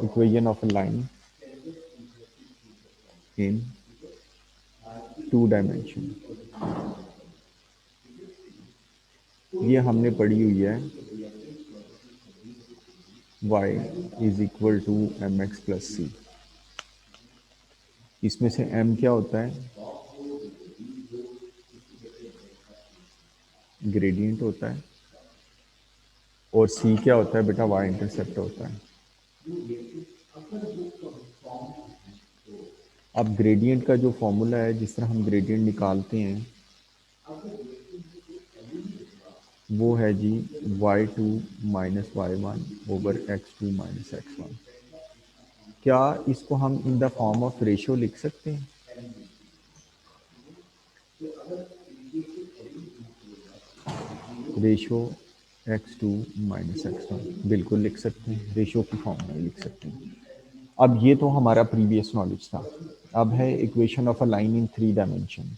equation of a line in 2 dimension। ये हमने पढ़ी हुई है y is equal to M X plus C. इसमें से m क्या होता है? ग्रेडियंट होता है। और c क्या होता है बेटा? y इंटरसेप्ट होता है। अब ग्रेडियंट का जो फॉर्मूला है, जिस तरह हम ग्रेडियंट निकालते हैं, वो है जी y2 minus y1 over x2 minus x1। क्या इसको हम in the form of ratio लिख सकते हैं? रेशियो x2 माइनस x1 बिल्कुल लिख सकते हैं, रेशियो की फॉर्म में लिख सकते हैं। अब ये तो हमारा प्रीवियस नॉलेज था। अब है equation of a line in 3 dimension.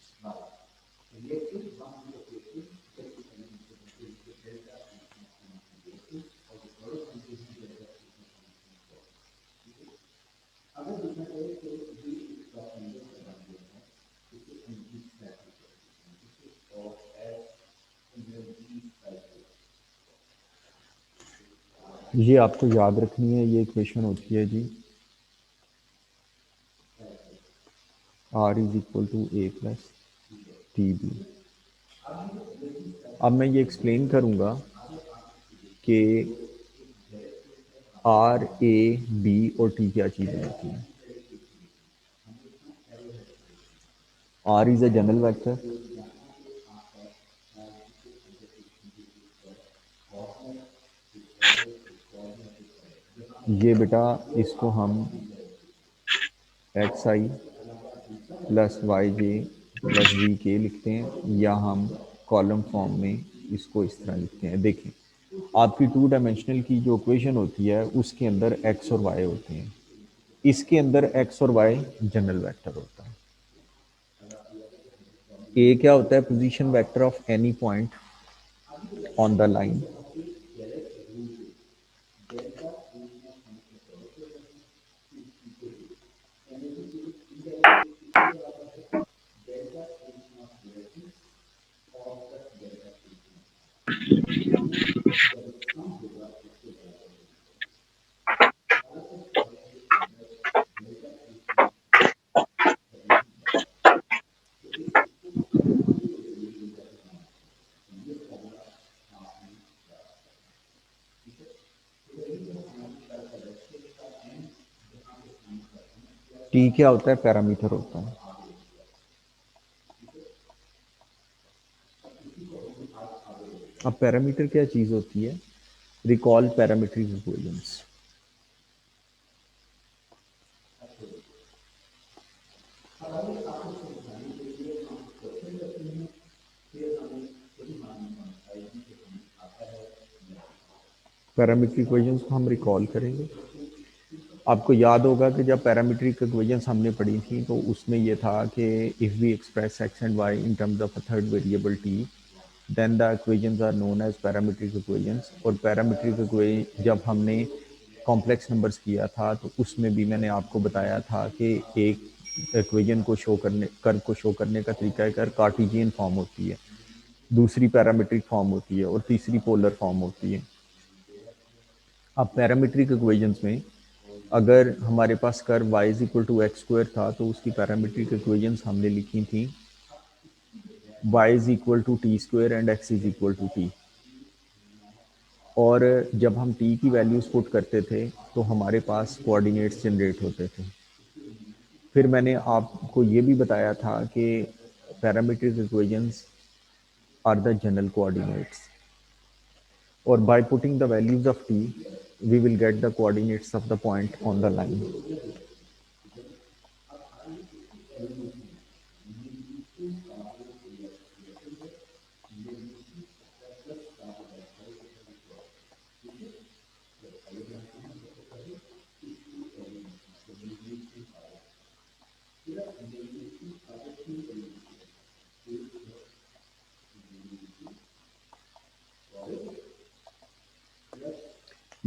ये आपको याद रखनी है, ये इक्वेशन होती है जी r is equal to A plus T B. अब मैं ये एक्सप्लेन करूंगा कि आर ए बी और टी क्या चीज़ें होती हैं। R is a general vector. ये बेटा इसको हम एक्स आई प्लस वाई जे प्लस वी के लिखते हैं, या हम कॉलम फॉर्म में इसको इस तरह लिखते हैं। देखें, आपकी 2 डायमेंशनल की जो इक्वेशन होती है उसके अंदर एक्स और वाई होते हैं। इसके अंदर एक्स और वाई जनरल वेक्टर होता है। ए क्या होता है? Position vector of any point on the line. T क्या होता है? पैरामीटर होता है। अब पैरामीटर क्या चीज होती है? Recall parametric equations. Parametric equations को हम रिकॉल करेंगे। आपको याद होगा कि जब पैरामीट्रिक इक्वेशंस हमने पढ़ी थी तो उसमें ये था कि if we express X and Y in terms of a third variable T, then the equations are known as parametric equations. और पैरामीट्रिक इक्वेशन जब हमने कॉम्प्लेक्स नंबर्स किया था तो उसमें भी मैंने आपको बताया था कि एक इक्वेशन को शो करने, कर्व को शो करने का तरीका कर कार्टेशियन फॉर्म होती है, दूसरी पैरामीट्रिक फॉर्म होती है और तीसरी पोलर फॉर्म होती है। अब पैरामीट्रिक इक्वेशंस में अगर हमारे पास curve y is equal to X square था तो उसकी पैरामीट्रिक इक्वेशंस हमने लिखी थी y is equal to T square and x is equal to T. और जब हम t की वैल्यूज पुट करते थे तो हमारे पास कोऑर्डिनेट्स जनरेट होते थे। फिर मैंने आपको ये भी बताया था कि parametric equations are the general coordinates, और by putting the values of t we will get the coordinates of the point on the line।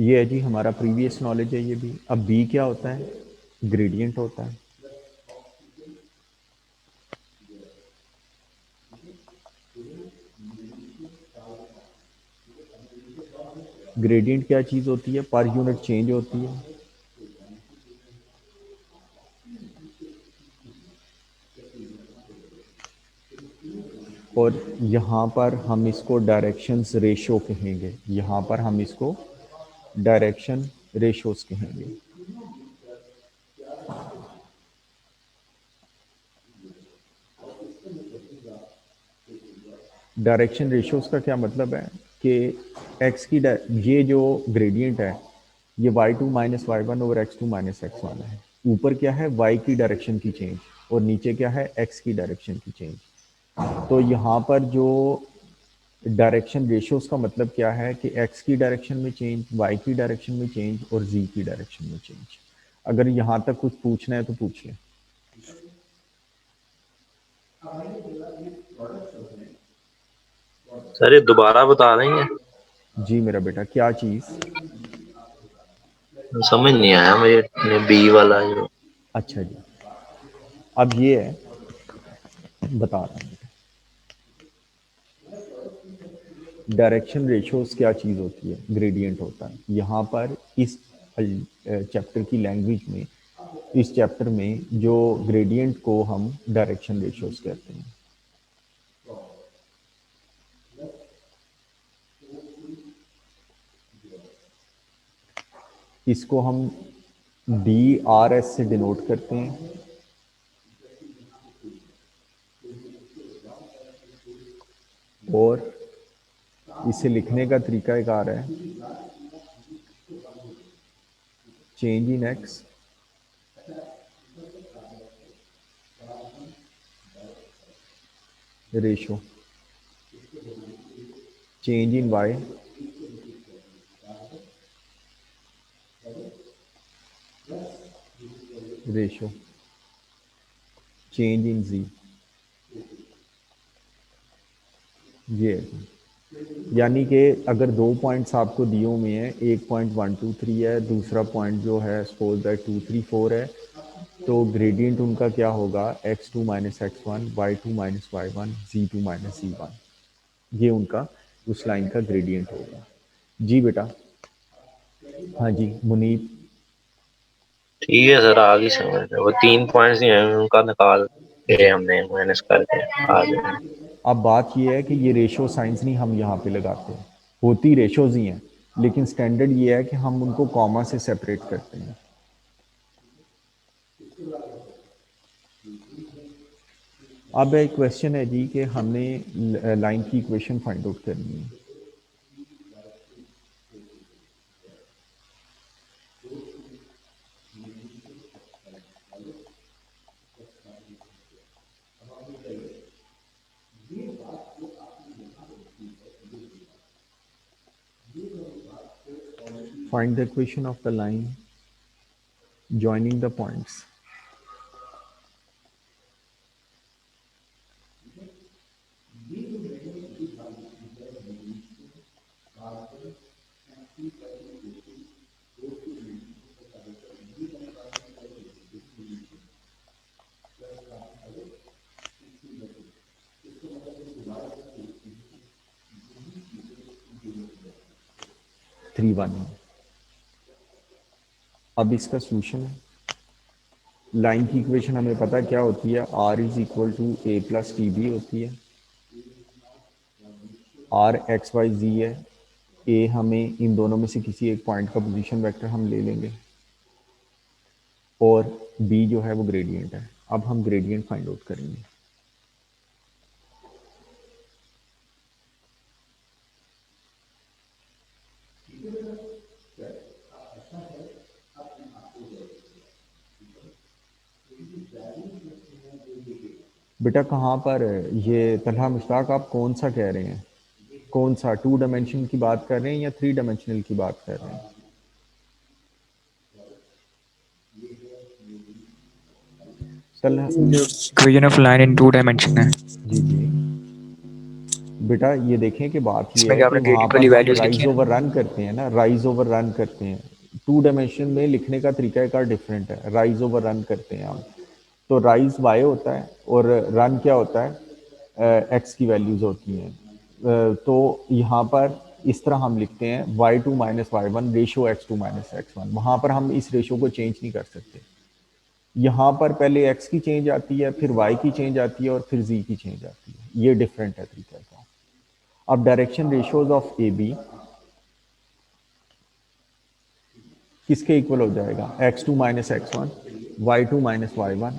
ये है जी हमारा प्रीवियस नॉलेज है ये भी। अब बी क्या होता है? ग्रेडियंट होता है। ग्रेडियंट क्या चीज़ होती है? पर यूनिट चेंज होती है। और यहाँ पर हम इसको डायरेक्शंस रेशो कहेंगे। यहाँ पर हम इसको डायरेक्शन रेशोस कहेंगे। डायरेक्शन रेशियोज का क्या मतलब है कि एक्स की ये जो ग्रेडियंट है ये y2 minus Y one over x2 minus X one है। ऊपर क्या है? y की डायरेक्शन की चेंज, और नीचे क्या है? x की डायरेक्शन की चेंज। तो यहाँ पर जो डायरेक्शन रेशियोज का मतलब क्या है कि x की डायरेक्शन में चेंज, y की डायरेक्शन में चेंज और z की डायरेक्शन में चेंज। अगर यहाँ तक कुछ पूछना है तो पूछ लें। सर ये दोबारा बता देंगे? जी मेरा बेटा, क्या चीज़? समझ नहीं आया मुझे बी वाला जो। अच्छा जी, अब ये है, बता रहा हूँ। डायरेक्शन रेशियोज क्या चीज़ होती है? ग्रेडियंट होता है। यहाँ पर इस चैप्टर की लैंग्वेज में, इस चैप्टर में जो ग्रेडियंट को हम डायरेक्शन रेशियोज कहते हैं। इसको हम डी आर एस से डिनोट करते हैं। और इसे लिखने का तरीका एक आ रहा है, change in X ratio, change in Y ratio, change in Z. ये है। यानी कि अगर दो पॉइंट्स आपको दिए हुए हैं, एक पॉइंट 1 2 3 है, दूसरा पॉइंट जो है सपोज दैट 2 3 4 है, तो ग्रेडियंट उनका क्या होगा? x2 minus X one, y2 minus Y one, z2 minus z one. ये उनका उस लाइन का ग्रेडियंट होगा। जी बेटा। हाँ जी मुनीब। ठीक है सर, आ गई समझ में। वो 3 पॉइंट्स ही हैं, उनका निकाल के हमने माइनस करके आ गए। अब बात ये है कि ये रेशो साइंस नहीं हम यहाँ पे लगाते हैं, होती रेशोज ही हैं, लेकिन स्टैंडर्ड ये है कि हम उनको कॉमा से सेपरेट करते हैं। अब एक क्वेश्चन है जी कि हमने लाइन की इक्वेशन फाइंड आउट करनी है। Find the equation of the line joining the points. Three one. अब इसका सोल्यूशन है। लाइन की इक्वेशन हमें पता है क्या होती है? R is equal to A plus T B होती है। आर एक्स वाई जी है। ए हमें इन दोनों में से किसी एक पॉइंट का पोजीशन वेक्टर हम ले लेंगे, और बी जो है वो ग्रेडियंट है। अब हम ग्रेडियंट फाइंड आउट करेंगे। बेटा कहाँ पर ये तलहा मुश्ताक, आप कौन सा कह रहे हैं? कौन सा, टू डायमेंशन की बात कर रहे हैं या थ्री डायमेंशनल की बात कर रहे हैं? तलहा। जो equation of line in two dimension है। जी जी। बेटा ये देखें कि बात ये इसमें है क्या कि आपने वहाँ वेरिएबल पर वाली हम वैल्यूज लिखी राइज है ना? ओवर रन करते हैं ना, राइज ओवर रन करते हैं। टू डायमेंशन में लिखने का तरीका एक डिफरेंट है, राइज ओवर रन करते हैं हम। तो राइज वाई होता है और रन क्या होता है, एक्स की वैल्यूज होती हैं। तो यहाँ पर इस तरह हम लिखते हैं Y two minus Y one ratio X two minus X one. वहाँ पर हम इस रेशो को चेंज नहीं कर सकते। यहाँ पर पहले एक्स की चेंज आती है, फिर वाई की चेंज आती है और फिर जी की चेंज आती है। ये डिफरेंट है तरीका का। अब direction ratios of A B किसके इक्वल हो जाएगा, X two minus X one, Y two minus Y one.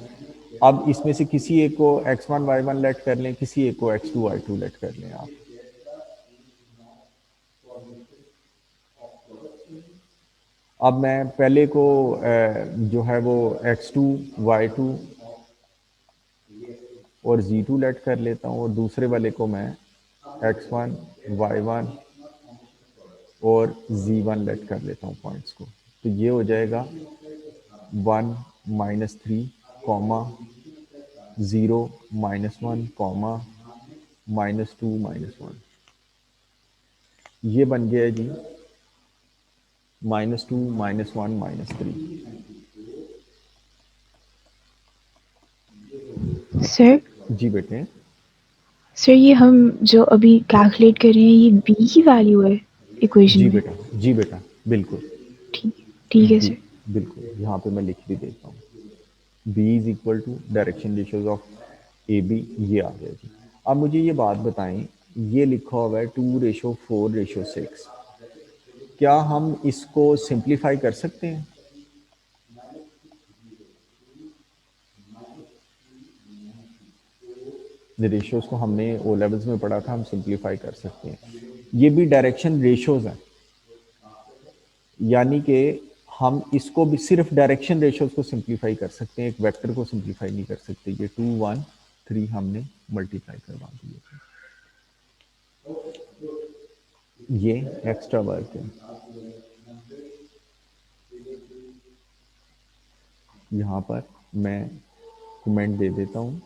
अब इसमें से किसी एक को X one Y one let कर लें, किसी एक को X two Y two let कर लें आप। अब मैं पहले को जो है वो एक्स टू वाई टू और जी टू लेट कर लेता हूँ, और दूसरे वाले को मैं एक्स वन वाई वन और जी वन लेट कर लेता हूँ पॉइंट्स को। तो ये हो जाएगा 1 - 3 कॉमा 0 - 1 कॉमा -2 - 1। ये बन गया है जी -2 -1 -3। सर जी बेटे। सर ये हम जो अभी कैलकुलेट कर रहे हैं ये बी की वैल्यू है इक्वेशन जी में? बेटा, जी बेटा, बिल्कुल। ठीक ठीक है बी, सर। बिल्कुल यहाँ पे मैं लिख भी देता हूँ। B is equal to direction ratios of A B. ये आ गया जी। अब मुझे ये बात बताएं, ये लिखा हुआ है 2:4:6। क्या हम इसको सिंप्लीफाई कर सकते हैं? रेशियोज को हमने ओ लेवल्स में पढ़ा था, हम सिंप्लीफाई कर सकते हैं। ये भी डायरेक्शन रेशियोज हैं, यानी कि हम इसको भी सिर्फ डायरेक्शन रेशियोज को सिंप्लीफाई कर सकते हैं, एक वेक्टर को सिंप्लीफाई नहीं कर सकते। ये 2 1 3 हमने मल्टीप्लाई करवा दिए। ये एक्स्ट्रा वर्क है। यहाँ पर मैं कमेंट दे देता हूँ,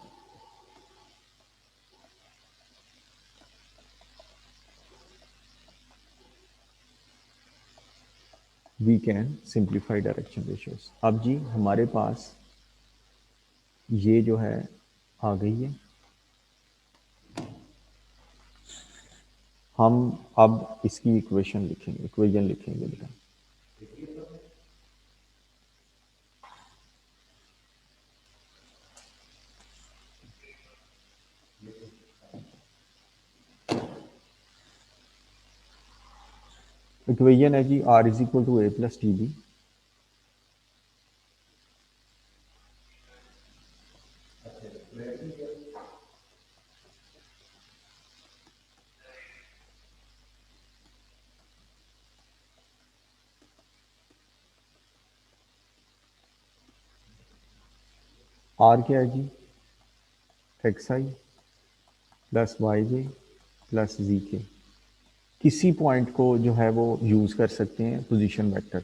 we can simplify direction ratios. अब जी हमारे पास ये जो है आ गई है। हम अब इसकी इक्वेशन लिखेंगे बेटा। इक्वेशन है जी R is equal to A plus T B. R क्या है जी, एक्स आई प्लस वाई जे प्लस जी के। किसी पॉइंट को जो है वो यूज़ कर सकते हैं पोजीशन वेक्टर।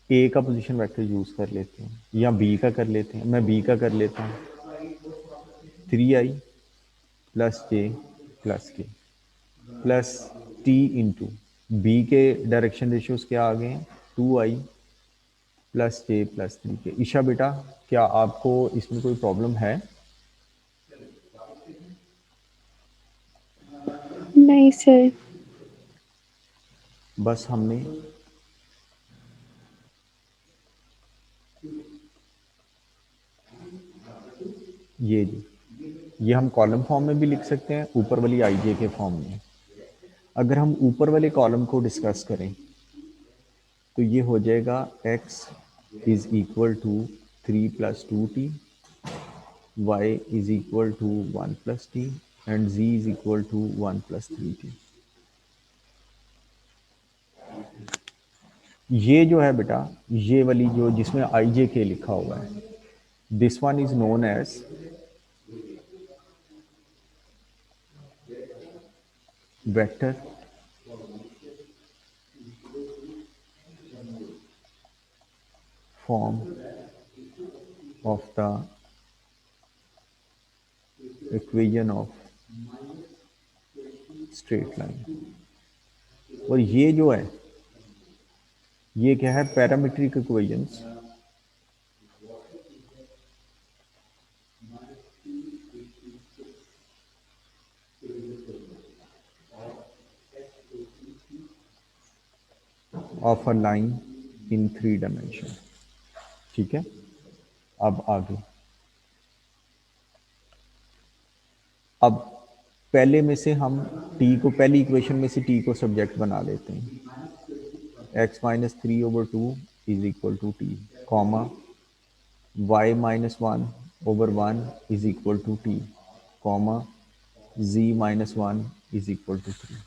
ए का पोजीशन वेक्टर यूज़ कर लेते हैं या बी का कर लेते हैं। मैं बी का कर लेता हूँ, 3i प्लस जे प्लस के प्लस टी इंटू बी के डायरेक्शन रेशियोज क्या आ गए हैं, 2i plus J plus 3k। Isha बेटा, क्या आपको इसमें कोई प्रॉब्लम है? नहीं सर। बस हमने ये जी, ये हम कॉलम फॉर्म में भी लिख सकते हैं, ऊपर वाली आई जे के फॉर्म में। अगर हम ऊपर वाले कॉलम को डिस्कस करें तो ये हो जाएगा x is equal to 3 + 2t, y is equal to 1 + t and z is equal to 1 + 3t। ये जो है बेटा, ये वाली जो जिसमें आई जे के लिखा हुआ है, this one is known as vector form of the equation of straight line. और ये जो है ये क्या है, parametric equations of a line in 3 dimension. ठीक है, अब आगे, अब पहले में से हम t को, पहली इक्वेशन में से t को सब्जेक्ट बना लेते हैं। x minus 3/2 is equal to T, comma y minus 1/1 is equal to T, comma z minus 1 is equal to 3।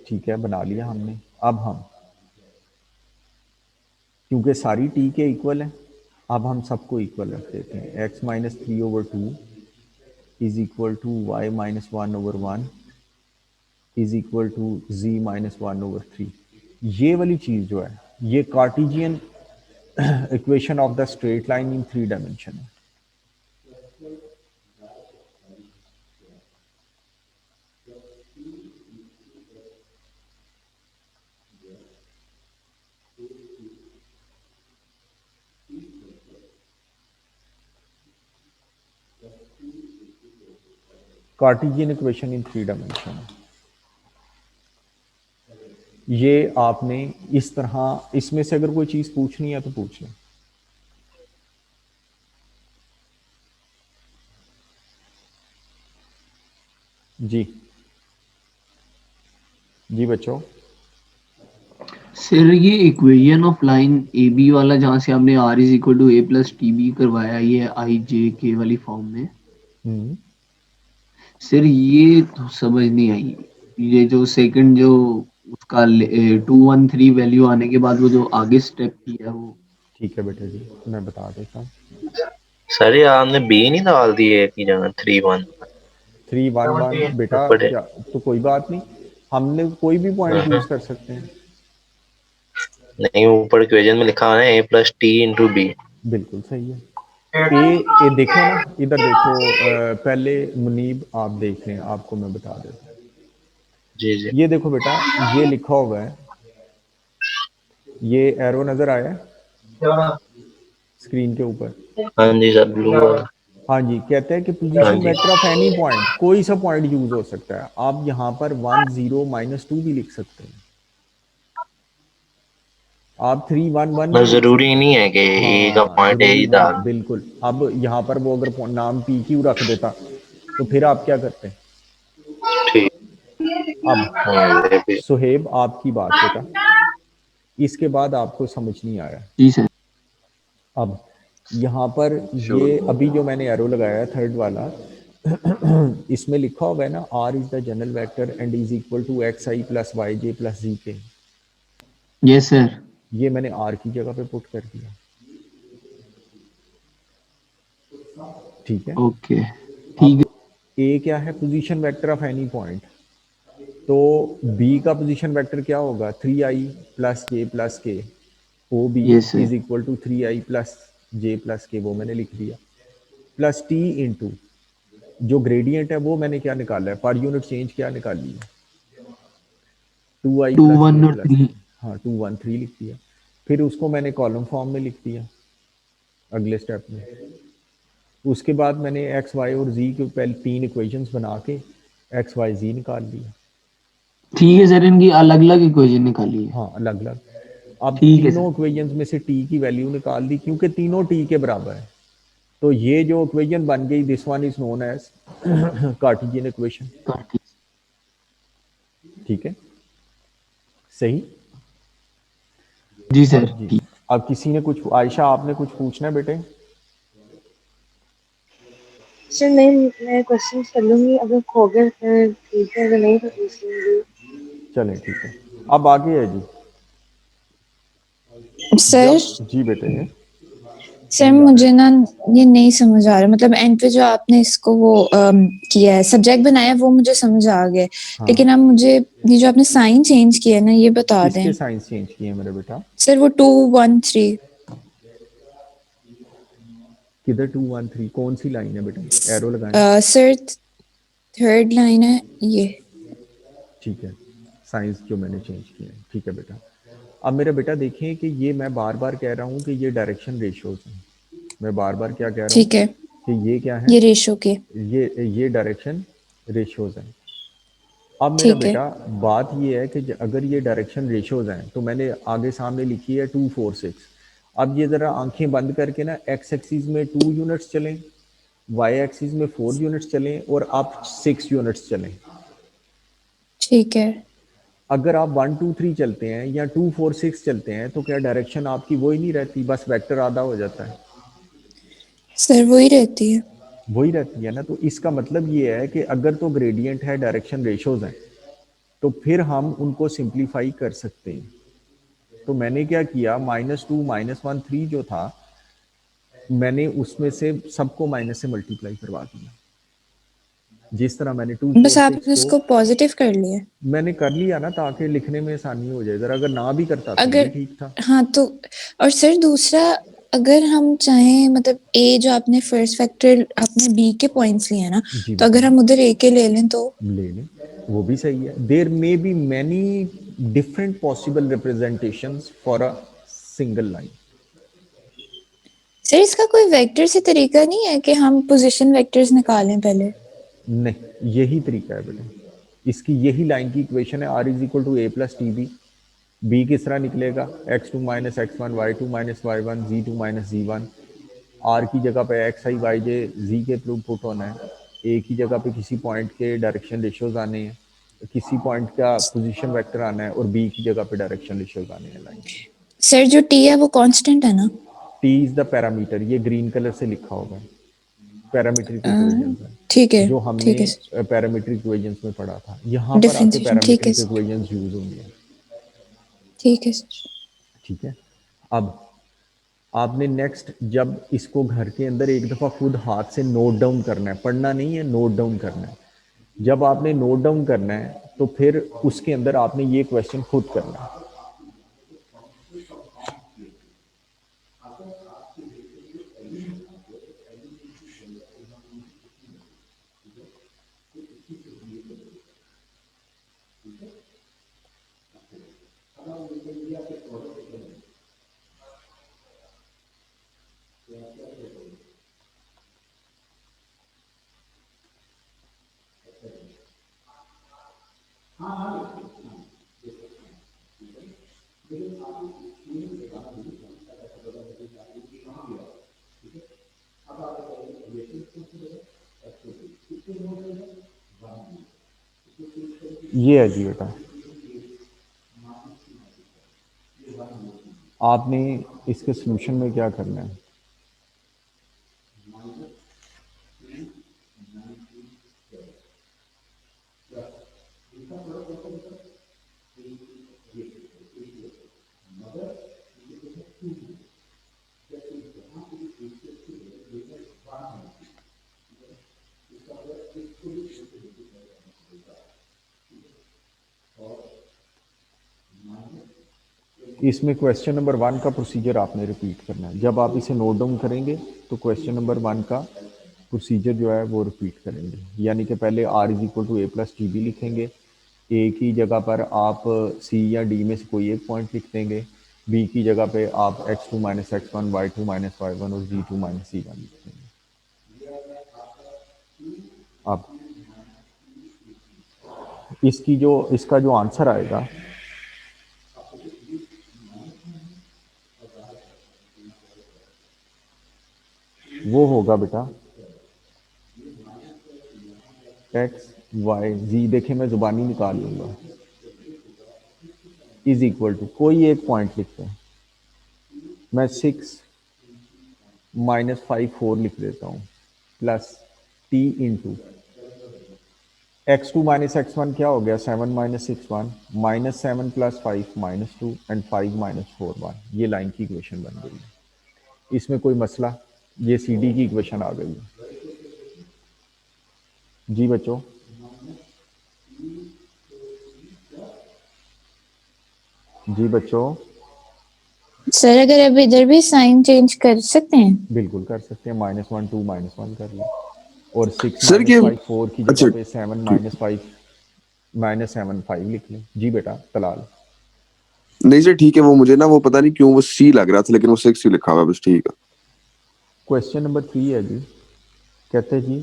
ठीक है, बना लिया हमने। अब हम, क्योंकि सारी t के इक्वल है, अब हम सबको इक्वल रख देते हैं। x minus 3/2 is equal to y minus 1/1 is equal to z minus 1/3। ये वाली चीज़ जो है ये Cartesian equation of the straight line in 3 dimension है। Cartesian equation in 3 dimension. ये आपने इस तरह, इसमें से अगर कोई चीज पूछनी है तो पूछ लें। जी जी बच्चों, सर ये equation of line A B वाला जहाँ से आपने R is equal to A plus T B करवाया, ये आई जे के वाली फॉर्म में, सर ये तो समझ नहीं आई। ये जो सेकंड जो उसका 213 वैल्यू आने के बाद वो जो आगे स्टेप किया वो। ठीक है बेटा जी, मैं बता देता हूँ। सर ये आपने बी नहीं डाल दी है की जगह 3-1। 3-1-1 बेटा क्या, तो कोई बात नहीं, हमने कोई भी पॉइंट यूज कर सकते हैं। नहीं, ऊपर इक्वेशन में लिखा है a plus T into B. बिल्कुल सही है। ए देखें ना, इधर देखो, पहले मुनीब आप देख लें, आपको मैं बता देता हूँ। जी जी। ये देखो बेटा, ये लिखा हुआ है, ये एरो नजर आया है स्क्रीन के ऊपर? हाँ जी सर, ब्लू वाला। हाँ जी, कहते हैं कि हाँ पोजीशन जी। वेक्टर ऑफ एनी पॉइंट, कोई सा पॉइंट यूज हो सकता है। आप यहाँ पर 1 0 -2 भी लिख सकते हैं, आप 3 1 1 भी बस लिख जरूरी सकते नहीं है कि हैं। ए का हाँ पॉइंट ए जरूरी ही नहीं है, डाल। बिल्कुल। अब यहाँ पर वो अगर नाम पी क्यू रख देता तो फिर आप क्या करते? ठीक। अब ये भी। सुहेब आपकी बात बेटा, इसके बाद आपको समझ नहीं आया। जी सर। अब यहाँ पर ये अभी जो मैंने एरो लगाया थर्ड वाला, इसमें लिखा होगा है ना, r is the general vector and is equal to x I plus Y J plus ji k. Yes sir. ये मैंने आर की जगह पे पुट कर दिया। ठीक है, ओके ठीक है। अब ए क्या है, position vector of any point, तो बी का पोजीशन वेक्टर क्या होगा, 3i plus J plus K, O B yes sir. Is equal to 3i plus J plus K, वो मैंने लिख दिया, प्लस टी इंटू जो ग्रेडियंट है वो मैंने क्या निकाला है, पर यूनिट चेंज क्या निकाली है, 2i 2 प्लस जे 1 और प्लस 3। के। हाँ 2 1 3 लिख दिया। फिर उसको मैंने कॉलम फॉर्म में लिख दिया अगले स्टेप में। उसके बाद मैंने एक्स वाई और जी के पहले 3 इक्वेशंस बना के एक्स वाई जी निकाल लिया। ठीक है सर, इनकी अलग अलग इक्वेशन निकाली है। हाँ अलग अलग। अब ठीक है तीनों सर। इक्वेशंस में से टी की वैल्यू निकाल दी, क्योंकि तीनों टी के बराबर है। तो ये जो इक्वेशन बन गई, this one is known as Cartesian equation. ठीक है, सही। जी सर। अब जी, अब किसी ने कुछ, आयशा आपने कुछ पूछना है बेटे? सर मैं क्वेश्चन कर लूंगी, अगर खो गए फिर ठीक है, अगर नहीं तो पूछ लूंगी। चलें ठीक है, अब आगे है जी। सर जी बेटे, सर मुझे ना ये नहीं समझ आ रहा, मतलब एंड पे जो आपने इसको वो किया है, सब्जेक्ट बनाया, वो मुझे समझ आ गया। हाँ। लेकिन आप मुझे ये जो आपने साइन चेंज किया है ना, ये बता दें। किसके साइंस चेंज किए मेरे बेटा? सर वो 2 1 3 किधर 2 1 3, कौन सी लाइन है बेटा? एरो लगाएं। सर थर्ड लाइन है ये। ठीक है, साइंस जो मैंने चेंज किया है, ठीक है बेटा। अब मेरा बेटा देखिए कि ये मैं बार बार कह रहा हूँ कि ये डायरेक्शन रेशियोज हैं। मैं बार बार क्या कह रहा हूँ ठीक है, कि ये क्या है, ये रेशो के। ये डायरेक्शन रेशियोज हैं। अब मेरा ठीक है बेटा बात ये है कि अगर ये डायरेक्शन रेशियोज हैं तो मैंने आगे सामने लिखी है 2 4 6। अब ये ज़रा आंखें बंद करके ना एक्स एक्सिस में 2 यूनिट्स चलें, वाई एक्सिस में 4 यूनिट्स चलें और आप 6 यूनिट्स चलें। ठीक है अगर आप 1 2 3 चलते हैं या 2 4 6 चलते हैं तो क्या डायरेक्शन आपकी वही नहीं रहती, बस वेक्टर आधा हो जाता है? सर, वही रहती है। वही रहती है ना। तो इसका मतलब ये है कि अगर तो ग्रेडियंट है, डायरेक्शन रेशियोज हैं, तो फिर हम उनको सिंप्लीफाई कर सकते हैं। तो मैंने क्या किया, -2 -1 3 जो था, मैंने उसमें से सबको माइनस से मल्टीप्लाई करवा दिया। जिस तरह मैंने 2 बस 4 6 आपने को उसको पॉजिटिव कर लिया। मैंने कर लिया ना, ताकि लिखने में आसानी हो जाए। जरा अगर ना भी करता फिर भी अगर ठीक था। हाँ तो, और सर दूसरा, अगर हम चाहें मतलब ए जो आपने फर्स्ट फैक्टर आपने बी के पॉइंट्स लिए हैं ना, जी तो अगर बेटा, हम उधर ए के ले लें तो। ले लें, वो भी सही है। There may be many different possible representations for a single line. Sir इसका कोई वेक्टर से तरीका नहीं है कि हम पोजीशन वेक्टर्स निकालें पहले? नहीं, यही तरीका है बेटा। इसकी यही लाइन की इक्वेशन है, r is equal to A plus T B. B किस तरह निकलेगा, x2 minus X one, Y two minus Y one, z2 minus Z one. R की जगह पे एक्स आई वाई जे जी के थ्रू पुट होना है। ए की जगह पे किसी पॉइंट के डायरेक्शन रेशियोज आने हैं, किसी पॉइंट का पोजीशन वेक्टर आना है, और बी की जगह पे डायरेक्शन रेशियोज आने हैं लाइन के। सर जो टी है वो कांस्टेंट है ना? टी इज द पैरामीटर, ये ग्रीन कलर से लिखा होगा, पैरामीट्रिक इक्वेशंस है जो हमने ठीक है सर, पैरामीट्रिक इक्वेशंस में पढ़ा था। यहाँ पर आके डिफरेंशिएशन ठीक है पैरामीट्रिक सर, इक्वेशंस यूज होंगे। ठीक है सर। ठीक है। अब आपने नेक्स्ट जब इसको घर के अंदर एक दफ़ा खुद हाथ से नोट डाउन करना है, पढ़ना नहीं है, नोट डाउन करना है। जब आपने नोट डाउन करना है तो फिर उसके अंदर आपने ये क्वेश्चन खुद करना है। ये है जी बेटा, आपने इसके सोल्यूशन में क्या करना है। इसमें क्वेश्चन नंबर 1 का प्रोसीजर आपने रिपीट करना है। जब आप इसे नोट डाउन करेंगे तो क्वेश्चन नंबर 1 का प्रोसीजर जो है वो रिपीट करेंगे। यानी कि पहले r is equal to A plus T B लिखेंगे, ए की जगह पर आप सी या डी में से कोई एक पॉइंट लिख देंगे, बी की जगह पे आप x2 minus X one, Y two minus Y one और z2 माइनस सी वन लिख देंगे। अब इसका जो आंसर आएगा वो होगा बेटा एक्स वाई जी, देखें मैं जुबानी निकाल लूँगा, इज इक्वल टू कोई एक पॉइंट लिखते हैं। मैं 6 माइनस 5 4 लिख देता हूँ, plus T into x2 minus X one क्या हो गया, 7 minus 6 1, minus 7 plus 5 minus 2 and 5 minus 4 1। ये लाइन की इक्वेशन बन गई है। इसमें कोई मसला, ये सी डी की इक्वेशन आ गई है। जी बच्चों, जी बच्चों, सर अगर अब इधर भी साइन चेंज कर सकते हैं? बिल्कुल कर सकते हैं। -1 2 -1 कर लें। और 6 सर माइनस ये 5 4 की अच्छा जगह पे 7 माइनस 7 5 लिख लें। जी बेटा तलाल। नहीं सर ठीक है, वो मुझे ना वो पता नहीं क्यों वो सी लग रहा था, लेकिन वो 6 ही लिखा हुआ है, बस ठीक है। क्वेश्चन नंबर 3 है जी, कहते जी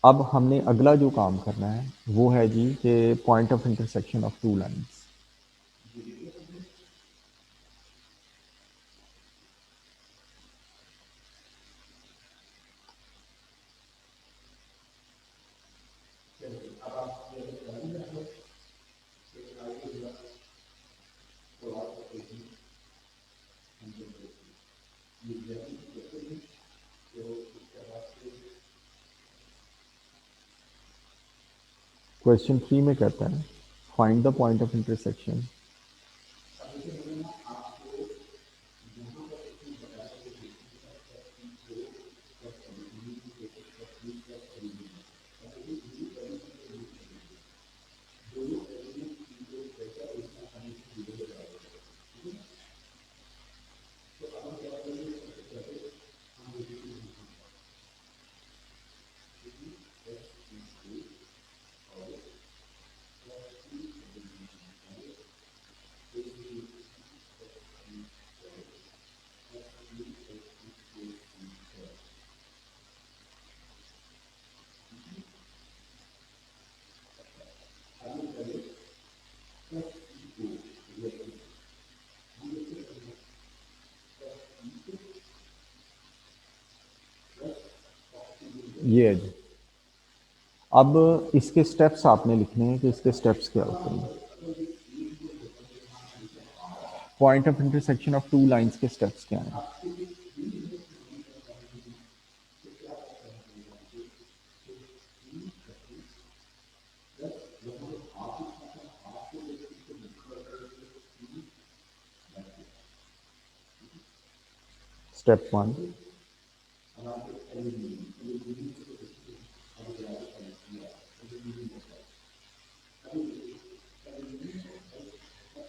अब हमने अगला जो काम करना है वो है जी कि point of intersection of two lines. Question 3 में कहता है find the point of intersection ये है जी। अब इसके स्टेप्स आपने लिखने हैं कि इसके स्टेप्स क्या होते हैं। Point of intersection of two lines के स्टेप्स क्या हैं। Step 1,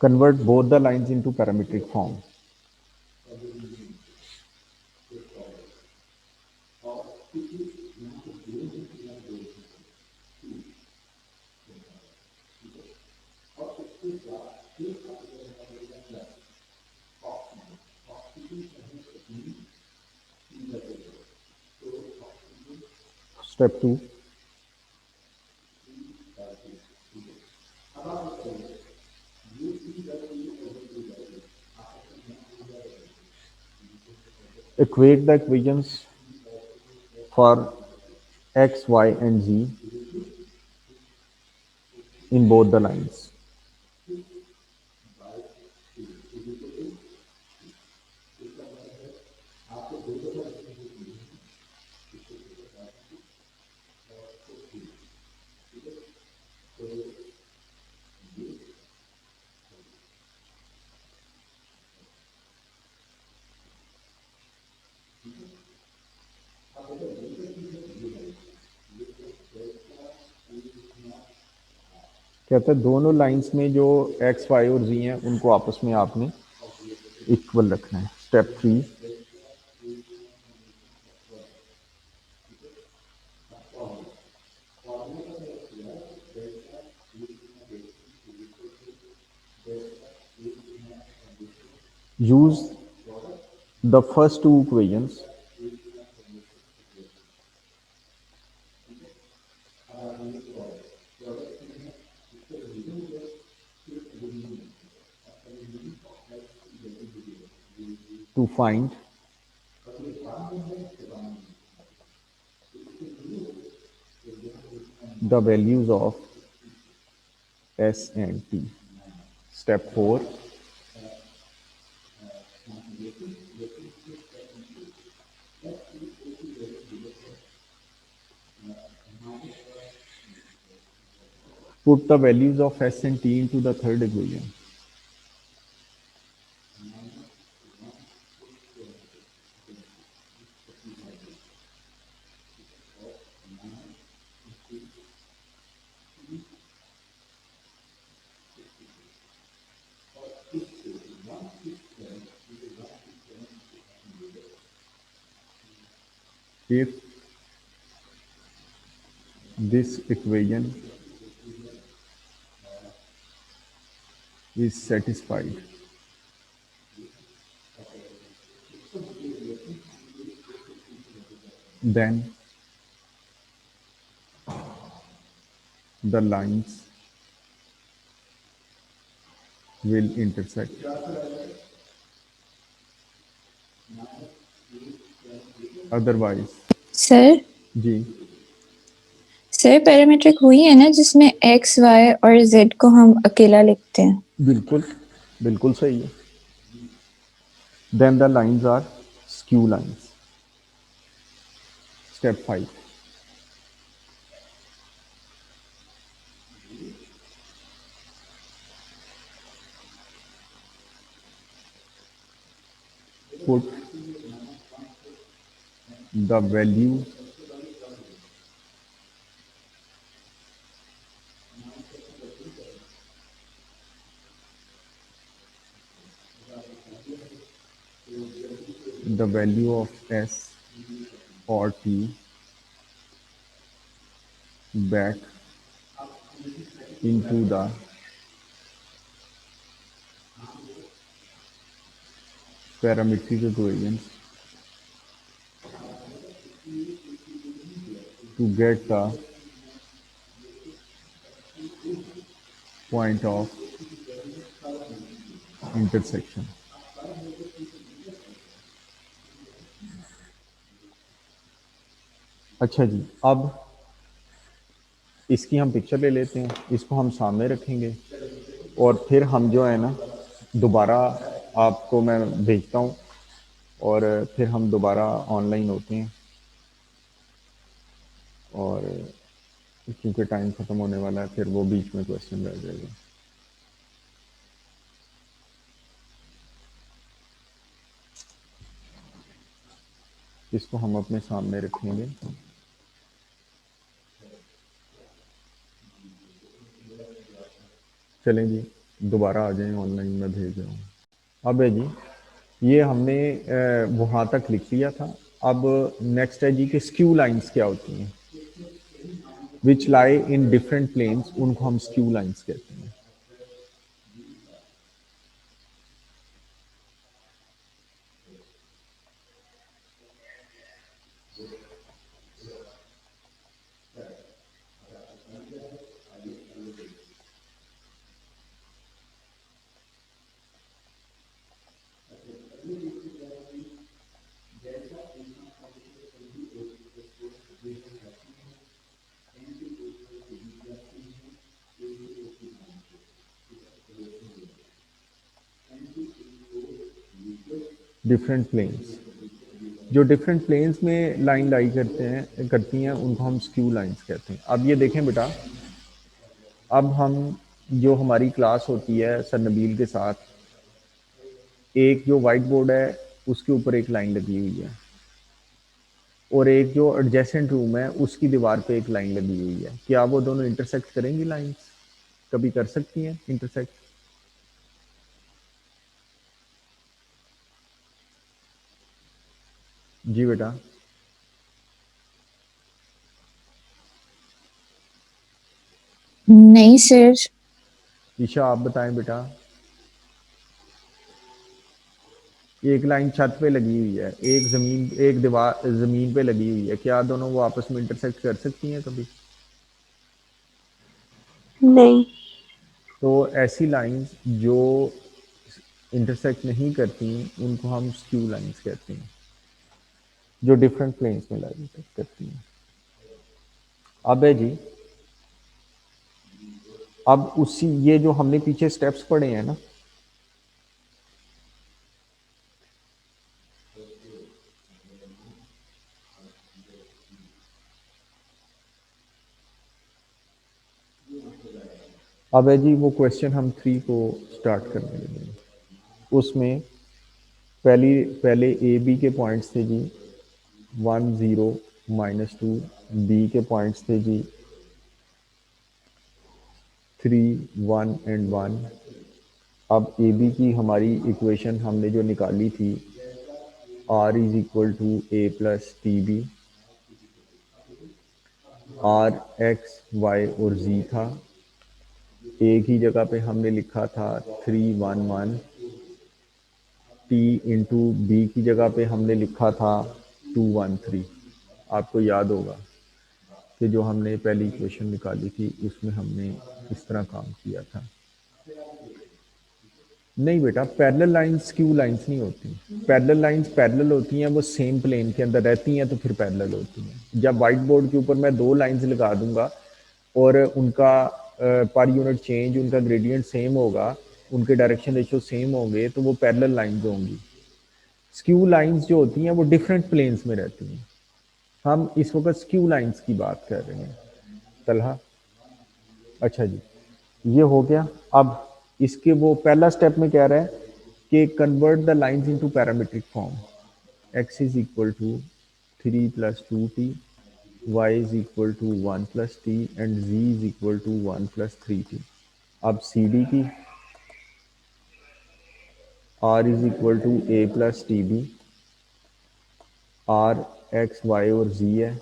convert both the lines into parametric form. Step 2, equate the equations for x, y and z in both the lines. कहते हैं दोनों लाइंस में जो x, y और z हैं उनको आपस में आपने इक्वल रखना है। Step 3, use the first two equations to find the values of s and t. Step 4, put the values of s and t into the third equation. If this equation is satisfied, then the lines will intersect. Otherwise, sir जी sir parametric हुई है ना जिसमें x, y और z को हम अकेला लिखते हैं। बिल्कुल बिल्कुल सही है। Then the lines are skew lines. Step 5. Put the value of S or T back into the parametric equations to get the point of intersection. अच्छा जी, अब इसकी हम पिक्चर ले लेते हैं, इसको हम सामने रखेंगे और फिर हम जो है ना दोबारा आपको मैं भेजता हूँ और फिर हम दोबारा ऑनलाइन होते हैं और क्योंकि टाइम ख़त्म होने वाला है फिर वो बीच में क्वेश्चन रह जाएगा। इसको हम अपने सामने रखेंगे। चलें जी, दोबारा आ जाएं, ऑनलाइन में भेज रहा हूँ। अब है जी, ये हमने वहाँ तक लिख लिया था। अब नेक्स्ट है जी कि स्क्यू लाइंस क्या होती हैं, विच लाई इन डिफरेंट प्लेन्स, उनको हम स्क्यू लाइंस कहते हैं। डिफरेंट प्लेन्स, जो डिफरेंट प्लेन्स में लाइन लाई करती हैं उनको हम स्क्यू लाइंस कहते हैं। अब ये देखें बेटा, अब हम जो हमारी क्लास होती है सर नबील के साथ, एक जो वाइट बोर्ड है उसके ऊपर एक लाइन लगी हुई है और एक जो एडजेसेंट रूम है उसकी दीवार पे एक लाइन लगी हुई है। क्या वो दोनों इंटरसेक्ट करेंगी लाइंस? कभी कर सकती हैं इंटरसेक्ट? जी बेटा। नहीं सर। ईशा आप बताएं बेटा। एक लाइन छत पे लगी हुई है, एक दीवार जमीन पे लगी हुई है, क्या दोनों वो आपस में इंटरसेक्ट कर सकती हैं कभी? नहीं। तो ऐसी लाइंस जो इंटरसेक्ट नहीं करती उनको हम स्क्यू लाइंस कहते हैं, जो डिफरेंट प्लेन्स में लाइन करती हैं। अब है जी, अब उसी ये जो हमने पीछे स्टेप्स पढ़े हैं ना, अब है जी वो क्वेश्चन हम 3 को स्टार्ट करने लगे। उसमें पहले ए बी के पॉइंट्स थे जी 1 0 -2, बी के पॉइंट्स थे जी 3 1 एंड 1। अब ए बी की हमारी इक्वेशन हमने जो निकाली थी R = A + TB, R X Y और जी था, ए की जगह पे हमने लिखा था 311, टी इंटू बी की जगह पे हमने लिखा था 213। आपको याद होगा कि जो हमने पहली इक्वेशन निकाली थी उसमें हमने इस तरह काम किया था। नहीं बेटा, पैरेलल लाइंस स्क्यू लाइंस नहीं होती। पैरेलल लाइंस पैरेलल होती हैं, वो सेम प्लेन के अंदर रहती हैं तो फिर पैरेलल होती हैं। जब वाइट बोर्ड के ऊपर मैं दो लाइंस लगा दूंगा और उनका पर यूनिट चेंज, उनका ग्रेडियंट सेम होगा, उनके डायरेक्शन रेशियो सेम होंगे, तो वो पैरेलल लाइंस होंगी। स्क्यू लाइंस जो होती हैं वो डिफरेंट प्लेन्स में रहती हैं। हम इस वक्त स्क्यू लाइंस की बात कर रहे हैं तलहा। अच्छा जी, ये हो गया। अब इसके वो पहला स्टेप में कह रहा है कि convert the lines into parametric form. x is equal to 3 + 2t, y is equal to 1 + t and z is equal to 1 + 3t। अब सी डी की r is equal to a + tb, r x y और z है।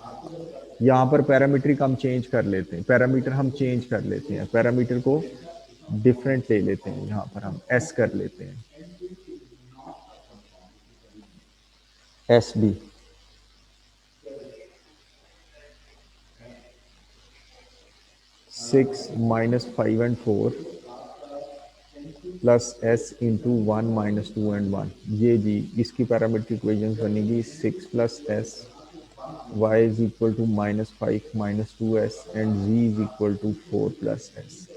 यहाँ पर parametric हम change कर लेते हैं, पैरामीटर हम चेंज कर लेते हैं, पैरामीटर को डिफरेंट ले लेते हैं, यहाँ पर हम s कर लेते हैं, S B. 6 - 5 and 4 plus s into 1 - 2 and 1। ये जी इसकी पैरामीट्रिक इक्वेशन बनेगी 6 + s, y is equal to -5 - 2s and z is equal to 4 + s।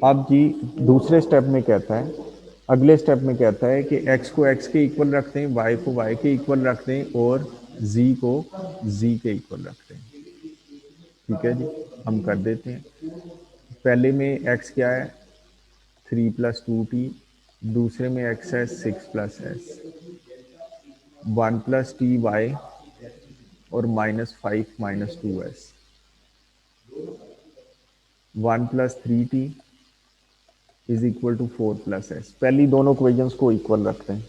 अब जी दूसरे स्टेप में कहता है, अगले स्टेप में कहता है कि x को x के इक्वल रखते हैं, y को y के इक्वल रखते हैं और z को z के इक्वल रखते हैं। ठीक है जी, हम कर देते हैं। पहले में x क्या है 3 + 2t, दूसरे में x है 6 + s, 1 + t y और -5 - 2s, 1 + 3t is equal to 4 + s। पहली दोनों इक्वेशंस को इक्वल रखते हैं।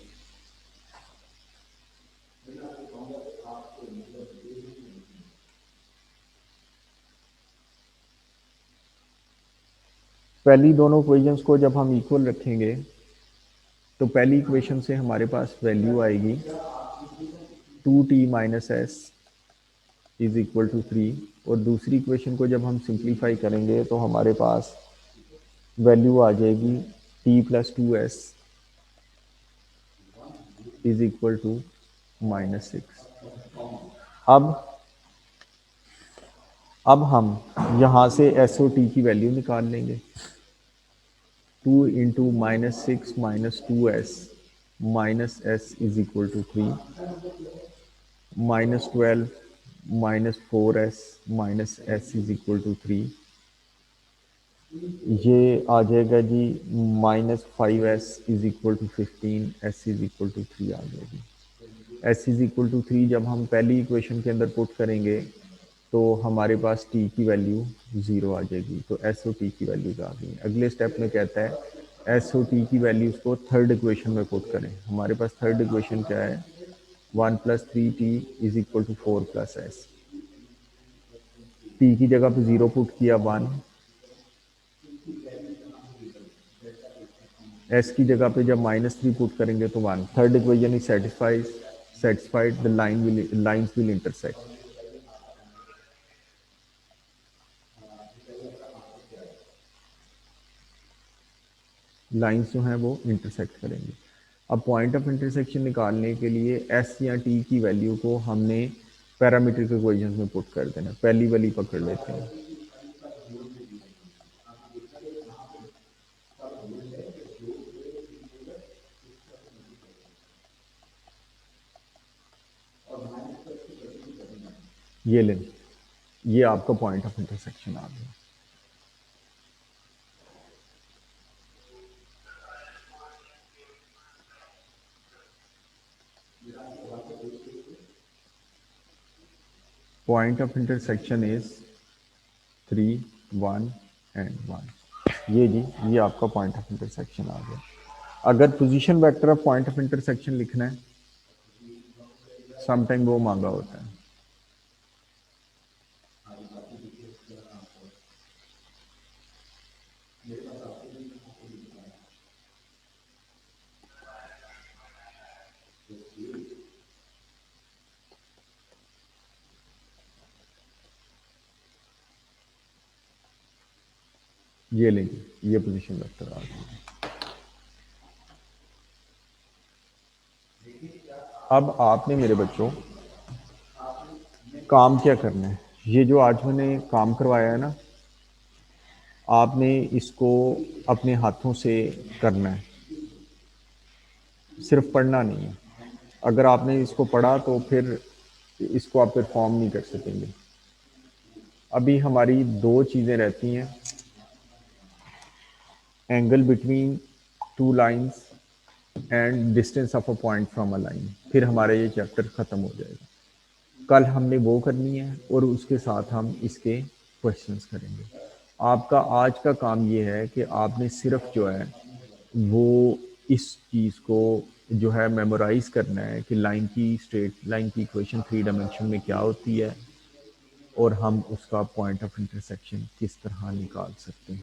पहली दोनों इक्वेशंस को जब हम इक्वल रखेंगे तो पहली इक्वेशन से हमारे पास वैल्यू आएगी 2t - s is equal to 3, और दूसरी इक्वेशन को जब हम सिंप्लीफाई करेंगे तो हमारे पास वैल्यू आ जाएगी t + 2s is equal to -6। अब हम यहाँ से एस ओ टी की वैल्यू निकाल लेंगे। 2 × -6 - 2s -s is equal to 3, -12 -4s -s is equal to 3। ये आ जाएगा जी -5s is equal to 15, s is equal to 3 आ जाएगी। s इज इक्वल टू 3 जब हम पहली इक्वेशन के अंदर पुट करेंगे तो हमारे पास t की वैल्यू 0 आ जाएगी, तो एस ओ टी की वैल्यूज आ गई। अगले स्टेप में कहता है एस ओ टी की वैल्यूज को थर्ड इक्वेशन में पुट करें। हमारे पास थर्ड इक्वेशन क्या है 1 + 3t is equal to 4 + s। t की जगह पे 0 पुट किया 1, s की जगह पे जब -3 पुट करेंगे तो 1। Third equation is satisfied, the lines will intersect। Lines जो हैं वो इंटरसेक्ट करेंगे। अब पॉइंट ऑफ इंटरसेक्शन निकालने के लिए एस या टी की वैल्यू को हमने पैरामीट्रिक इक्वेशंस में पुट कर देना। पहली वाली पकड़ लेते हैं, ये लें, ये आपका पॉइंट ऑफ इंटरसेक्शन आ गया। Point of intersection is 3, 1 and 1। ये जी, ये आपका पॉइंट ऑफ इंटरसेक्शन आ गया। अगर position vector of point of intersection लिखना है, समटाइम वो मांगा होता है। ये लेंगे, ये पोजीशन वेक्टर आ गया। अब आपने मेरे बच्चों काम क्या करना है, ये जो आज मैंने काम करवाया है ना, आपने इसको अपने हाथों से करना है, सिर्फ पढ़ना नहीं है। अगर आपने इसको पढ़ा तो फिर इसको आप परफॉर्म नहीं कर सकेंगे। अभी हमारी दो चीज़ें रहती हैं, angle between two lines and distance of a point from a line, फिर हमारा ये चैप्टर ख़त्म हो जाएगा। कल हमने वो करनी है और उसके साथ हम इसके क्वेश्चंस करेंगे। आपका आज का काम ये है कि आपने सिर्फ जो है वो इस चीज़ को जो है मेमोराइज करना है कि लाइन की स्ट्रेट लाइन की इक्वेशन 3 डायमेंशन में क्या होती है और हम उसका पॉइंट ऑफ इंटरसेक्शन किस तरह निकाल सकते हैं।